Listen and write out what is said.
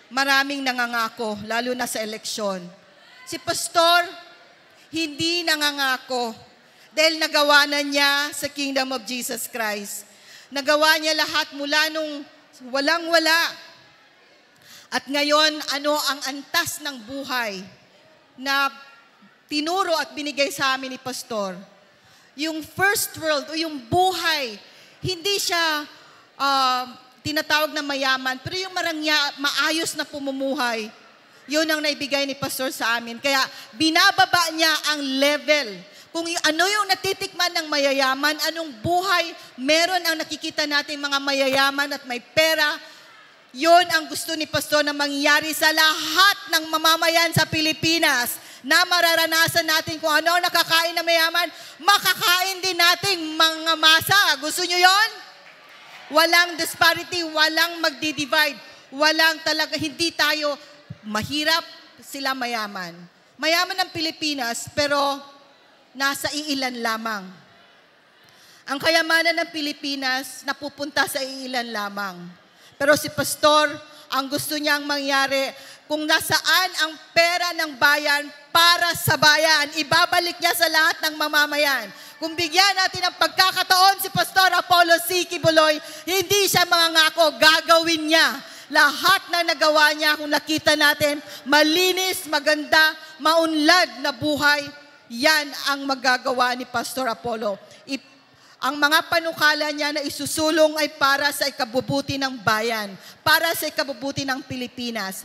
maraming nangangako, lalo na sa eleksyon. Si Pastor, hindi nangangako dahil nagawa na niya sa Kingdom of Jesus Christ. Nagawa niya lahat mula nung walang-wala. At ngayon, ano ang antas ng buhay na tinuro at binigay sa amin ni Pastor? Yung first world o yung buhay, hindi siya tinatawag na mayaman, pero yung maayos na pumumuhay, yun ang naibigay ni Pastor sa amin. Kaya binababa niya ang level. Kung ano yung natitikman ng mayayaman, anong buhay meron ang nakikita natin mga mayayaman at may pera, yun ang gusto ni Pastor na mangyari sa lahat ng mamamayan sa Pilipinas na mararanasan natin kung ano nakakain na mayaman, makakain din nating mga masa. Gusto nyo yon? Walang disparity, walang magdi-divide, walang talaga, hindi tayo mahirap, sila mayaman. Mayaman ang Pilipinas, pero nasa iilan lamang. Ang kayamanan ng Pilipinas napupunta sa iilan lamang. Pero si Pastor, ang gusto niyang mangyari, kung nasaan ang pera ng bayan para sa bayan, ibabalik niya sa lahat ng mamamayan. Kung bigyan natin ng pagkakataon si Pastor Apollo C. Quiboloy, hindi siya mangangako, gagawin niya. Lahat na nagawa niya, kung nakita natin, malinis, maganda, maunlad na buhay, yan ang magagawa ni Pastor Apollo. Ang mga panukala niya na isusulong ay para sa ikabubuti ng bayan, para sa ikabubuti ng Pilipinas.